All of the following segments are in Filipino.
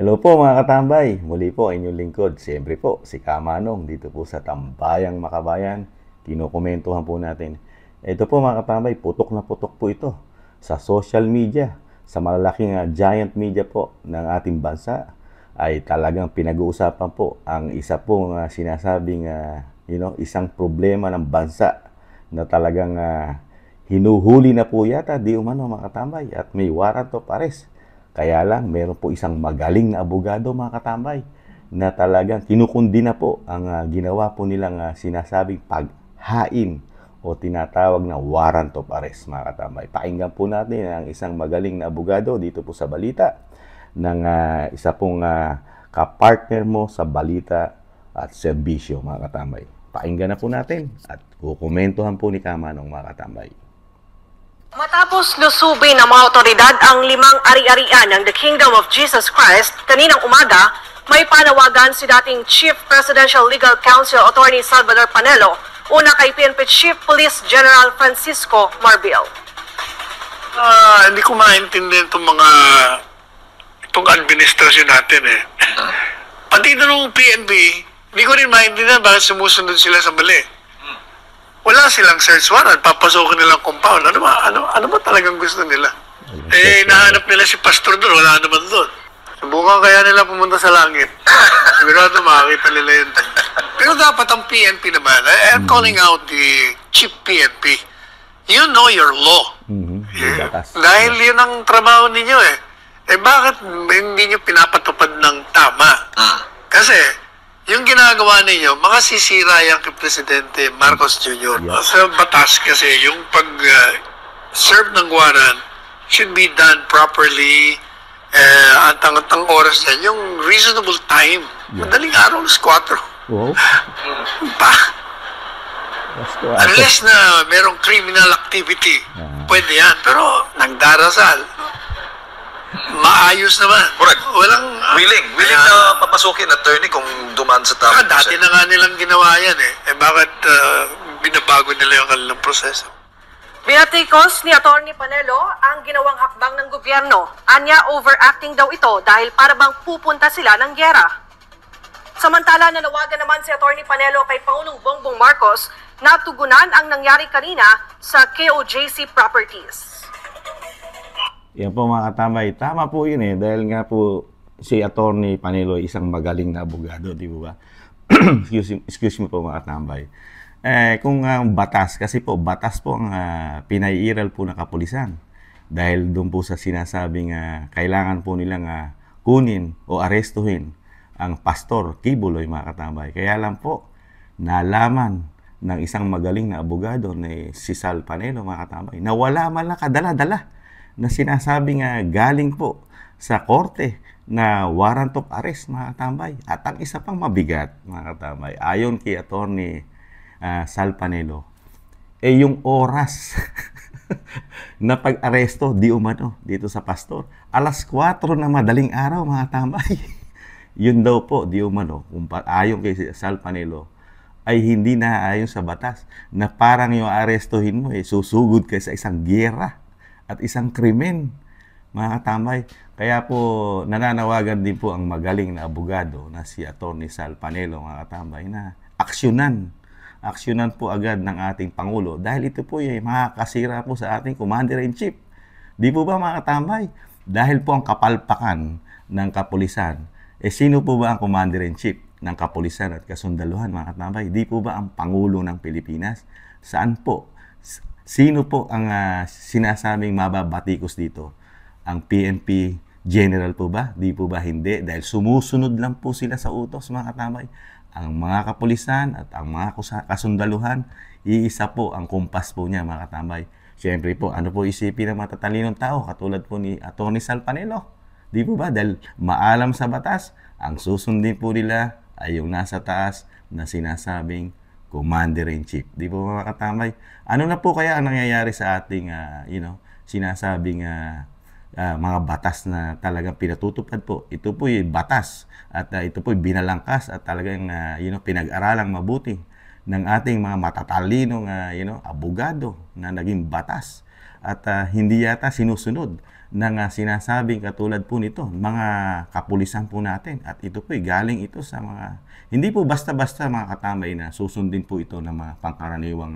Hello po mga katambay, muli po inyong lingkod, siyempre po si Kamanong dito po sa Tambayang Makabayan, kinukomentuhan po natin. Ito po mga katambay, putok na putok po ito sa social media, sa malalaking giant media po ng ating bansa ay talagang pinag-uusapan po ang isa pong sinasabing isang problema ng bansa na talagang hinuhuli na po yata di umano mga katambay at may warrant of arrest. Kaya lang, meron po isang magaling na abogado mga katambay na talagang kinukundi na po ang ginawa po nilang sinasabing paghain o tinatawag na warrant of arrest mga katambay. Pakinggan po natin ang isang magaling na abogado dito po sa balita ng isa pong kapartner mo sa balita at serbisyo mga katambay. Pakinggan na po natin at kukomentuhan po ni Kamanong mga katambay. Matapos lusubin ng mga otoridad ang 5 ari-arian ng The Kingdom of Jesus Christ kaninang umaga, may panawagan si dating Chief Presidential Legal Counsel Attorney Salvador Panelo, una kay PNP Chief Police General Francisco Marbil. Hindi ko maintindihan itong administrasyon natin eh. Pati nung PNP, hindi ko rin maintindihan bakit sumusunod sila sa mali. Wala silang search warrant, papasokin nilang compound. Ano ba talagang gusto nila? Nahanap nila si Pastor doon, wala naman doon. Subukan kaya nila pumunta sa langit. Sigurado makakita nila yun. Pero dapat ang PNP naman, I'm calling out the chief PNP. You know your law. Dahil yun ang trabaho ninyo eh. Bakit hindi nyo pinapatupad ng tama? Kasi, yung ginagawa ninyo, makasisira yan kay Presidente Marcos Jr. Sa batas kasi, yung pag-serve ng warrant should be done properly. At ang oras yan, yung reasonable time. Madaling araw, alas 4. Wow. Unless na merong criminal activity, pwede yan. Pero nagdarasal, maayos naman. Correct. Walang Willing na papasukin, attorney, kung dumaan sa tamang dati na nga nilang ginawa yan eh. Bakit binabago nila yung kanilang proseso? Binatikos ni Attorney Panelo ang ginawang hakbang ng gobyerno. Anya, overacting daw ito dahil para bang pupunta sila ng gyera. Samantala, nanawagan naman si Attorney Panelo kay Pangulong Bongbong Marcos na tugunan ang nangyari kanina sa KOJC Properties. Yan po mga katambay. Tama po yun eh. Dahil nga po si Attorney Panelo isang magaling na abogado, di ba? excuse me po mga katambay. Kung batas, kasi po batas po ang pinaiiral po ng kapulisan. Dahil doon po sa sinasabing kailangan po nilang kunin o arestuhin ang Pastor Kibuloy mga katambay. Kaya lang po, nalaman ng isang magaling na abogado na si Sal Panelo mga katambay na wala man lang kadala-dala na sinasabing galing po sa korte na warrant of arrest mga katambay. At ang isa pang mabigat mga katambay, ayon kay Attorney Sal Panelo, yung oras na pag-aresto di umano dito sa pastor, alas 4 na madaling araw mga katambay. Yun daw po di umano, ayon kay Sal Panelo, ay hindi na ayon sa batas na parang yung arestuhin mo susugod ka sa isang giyera at isang krimen, mga katambay. Kaya po, nananawagan din po ang magaling na abogado na si Attorney Sal Panelo, mga katambay, na aksyonan po agad ng ating Pangulo dahil ito po ay makakasira po sa ating Commander-in-Chief. Di po ba mga katambay? Dahil po ang kapalpakan ng kapulisan, sino po ba ang Commander-in-Chief ng kapulisan at kasundaluhan, mga katambay? Di po ba ang Pangulo ng Pilipinas? Saan po? Sino po ang sinasabing mababatikos dito? Ang PNP General po ba? Di po ba hindi? Dahil sumusunod lang po sila sa utos mga katambay. Ang mga kapulisan at ang mga kasundaluhan, iisa po ang kumpas po niya mga katambay. Siyempre po, ano po isipin ng matatalinong tao katulad po ni Atty. Sal Panelo? Di po ba? Dahil maalam sa batas, ang susundin po nila ay yung nasa taas na sinasabing Commander-in-Chief. Di po mga katambay? Ano na po kaya ang nangyayari sa ating sinasabing mga batas na talagang pinatutupad po? Ito po yung batas at ito po yung binalangkas at talagang pinag-aralang mabuti ng ating mga matatalinong abogado na naging batas at hindi yata sinusunod ng sinasabing katulad po nito, mga kapulisan po natin. At ito po galing ito sa mga, hindi po basta-basta mga katambay na susundin po ito ng mga pangkaraniwang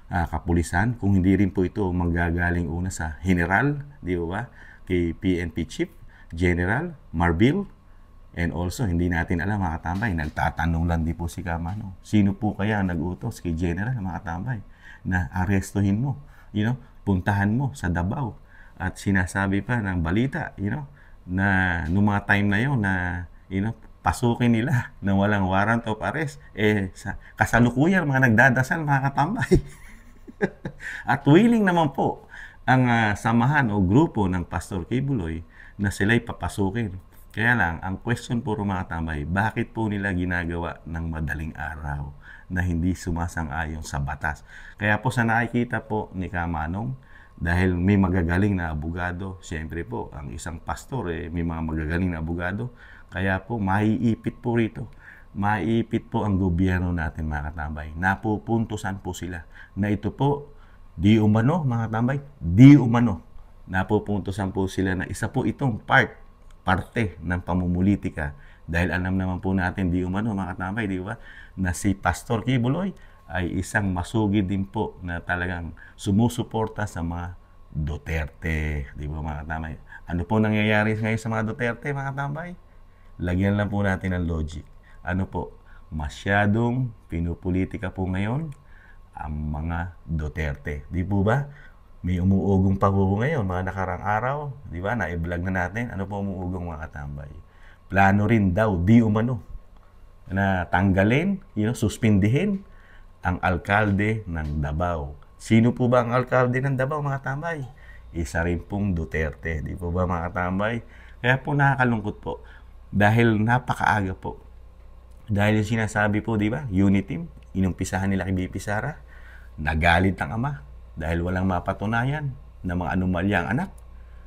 kapulisan. Kung hindi rin po ito manggagaling una sa general, di ba? Kay PNP Chief, General Marbil. And also, hindi natin alam mga katambay, nagtatanong lang din po si Kamano. Sino po kaya nag-utos kay General mga katambay na arestuhin mo, puntahan mo sa Davao. At sinasabi pa ng balita, na noong mga time na yon na, pasukin nila na walang warrant of arrest. Sa kasalukuyan, mga nagdadasal, mga katambay. At willing naman po ang samahan o grupo ng Pastor Kibuloy na sila'y papasukin. Kaya lang, ang question po mga katambay, bakit po nila ginagawa ng madaling araw na hindi sumasang-ayon sa batas? Kaya po sa nakikita po ni Kamanong, dahil may magagaling na abogado, siyempre po, ang isang pastor, may mga magagaling na abogado, kaya po, maiipit po rito. Maiipit po ang gobyerno natin, mga katambay. Napupuntusan po sila na ito po, di umano, mga katambay, di umano. Napupuntusan po sila na isa po itong parte ng pamumulitika. Dahil alam naman po natin, di umano, mga katambay, di ba, na si Pastor Kibuloy ay isang masugid din po na talagang sumusuporta sa mga Duterte. Di ba mga katambay? Ano po nangyayari ngayon sa mga Duterte, mga katambay? Lagyan lang po natin ng logic. Ano po? Masyadong pinupolitika po ngayon ang mga Duterte. Di po ba? May umuugong pa po ngayon, mga nakarang araw. Di ba? Na-vlog na natin. Ano po umuugong mga katambay? Plano rin daw, di umano, na tanggalin, suspindihin ang alkalde ng Davao. Sino po ba ang alkalde ng Davao, mga tambay? Isa rin pong Duterte. Di po ba, mga tambay? Kaya po nakakalungkot po. Dahil napakaaga po. Dahil yung sinasabi po, di ba? Unity team, inumpisahan nila kay BP Sara. Nagalit ang ama dahil walang mapatunayan na mga anomalya ang anak.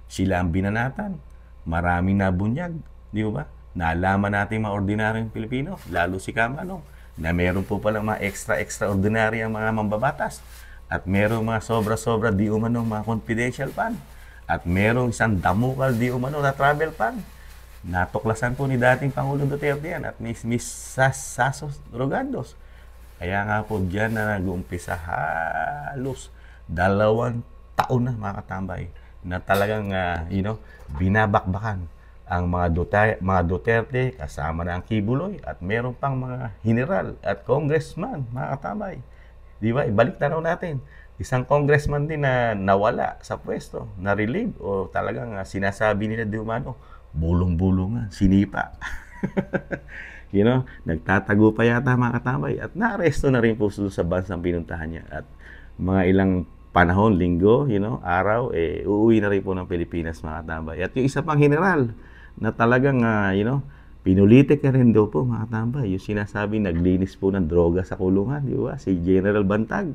Sila ang binanatan. Maraming nabunyag. Di ba? Naalaman natin mga ordinaryong Pilipino, lalo si Kamanong, na meron po palang mga extraordinary ang mga mambabatas. At meron mga sobra-sobra di umano mga confidential fund. At meron isang damukal di umano na travel fund. Natuklasan po ni dating Pangulong Duterte yan at Miss Sasos Rogandos. Kaya nga po dyan na nag-uumpisa halos 2 taon na mga katambay na talagang binabakbakan ang mga Duterte kasama na ang Kibuloy at meron pang mga general at congressman, mga katambay. Di ba? Ibalik na natin. Isang congressman din na nawala sa pwesto, na-relieve o talagang sinasabi nila di umano, bulong-bulong sinipa. Nagtatago pa yata mga katambay at na-aresto na rin po sa bansang pinuntahan niya. At mga ilang panahon, linggo, araw, uuwi na rin po ng Pilipinas mga katambay. At yung isa pang general na talagang, pinulitik na rin daw po mga katambay. Yung sinasabi, naglinis po ng droga sa kulungan, di ba? Si General Bantag.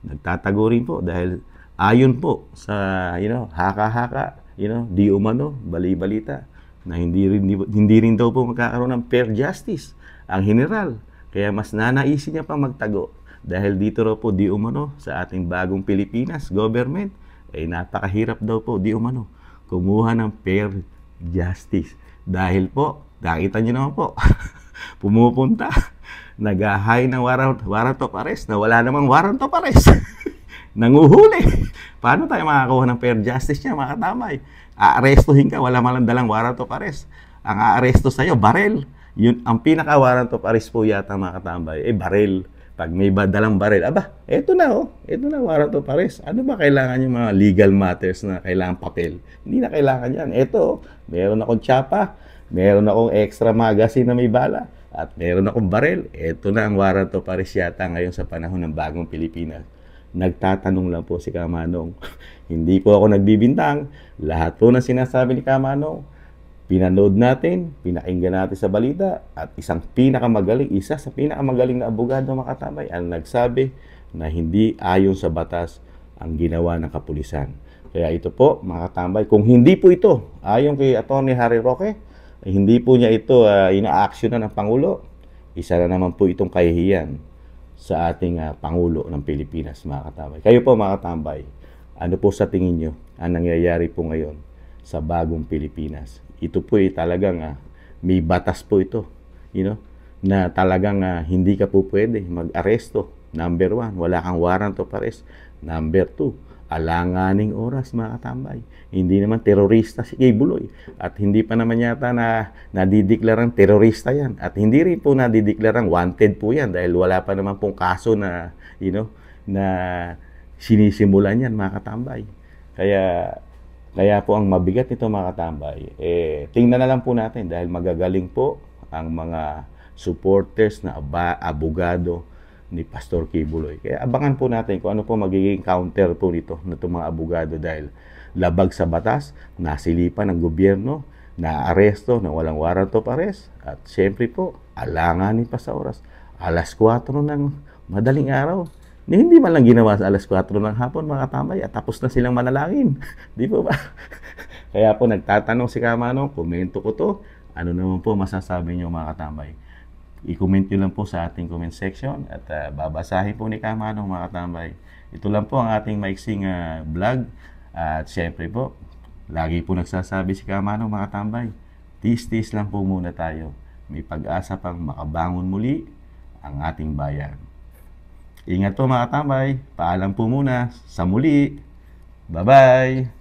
Nagtatago rin po dahil ayon po sa, haka-haka, di umano, bali-balita, na hindi rin daw po magkakaroon ng fair justice ang general. Kaya mas nanaisin niya pang magtago. Dahil dito raw po, di umano, sa ating bagong Pilipinas government, ay napakahirap daw po, di umano, kumuha ng fair justice. Dahil po, nakita niyo naman po, pumupunta, nag-high ng warrant of arrest, na wala namang warrant of arrest. Nanguhuli. Paano tayo makakuha ng fair justice niya, mga katamay? Aarestuhin ka, wala malang dalang warrant of arrest. Ang aaresto sa'yo, barel. Yun, ang pinaka-warrant of arrest po yata, mga katambay, barel. Pag may dalang barel, eto na warrant of arrest. Ano ba kailangan yung mga legal matters na kailangan papel? Hindi na kailangan yan. Eto, meron akong tsapa, meron akong extra magazine na may bala, at meron akong barel. Eto na ang warrant of arrest yata ngayon sa panahon ng bagong Pilipinas. Nagtatanong lang po si Kamanong. Hindi po ako nagbibintang. Lahat po na sinasabi ni Kamanong, pinanood natin, pinakinggan natin sa balita, at isa sa pinakamagaling na abogado mga katambay ang nagsabi na hindi ayon sa batas ang ginawa ng kapulisan. Kaya ito po mga katambay, kung hindi po ito ayon kay Atty. Harry Roque, hindi po niya ito ina-actionan ng Pangulo, isa na naman po itong kahihiyan sa ating Pangulo ng Pilipinas, mga katambay. Kayo po mga katambay, Ano po sa tingin nyo ang nangyayari po ngayon sa bagong Pilipinas? Ito po talagang may batas po ito, na talagang hindi ka po pwede mag-aresto. Number 1, wala kang warrant of arrest. Number 2, alanganing oras, mga katambay. Hindi naman terorista si Kibuloy. At hindi pa naman yata na nadideklarang terorista yan. At hindi rin po nadideklarang wanted po yan dahil wala pa naman pong kaso na, na sinisimulan yan, mga katambay. Kaya po ang mabigat nito, mga katambay, tingnan na lang po natin dahil magagaling po ang mga supporters na abogado ni Pastor Kibuloy. Kaya abangan po natin kung ano po magiging counter po nito na itong mga abogado dahil labag sa batas, nasilipan ng gobyerno, naaresto na walang warrant of arrest, at syempre po, alanganin pa sa oras. Alas 4 ng madaling araw. Hindi man lang ginawa sa alas 4 ng hapon, mga katambay, at tapos na silang manalangin. Di po ba? Kaya po nagtatanong si Kamanong, komento ko to. Ano naman po masasabi niyo, mga katambay? I-comment nyo lang po sa ating comment section at babasahin po ni Kamanong, mga katambay. Ito lang po ang ating maiksing vlog. At syempre po, lagi po nagsasabi si Kamanong, mga katambay, tis-tis lang po muna tayo. May pag-asa pang makabangon muli ang ating bayan. Ingat po, mga katambay. Paalam po muna. Sa muli. Bye-bye.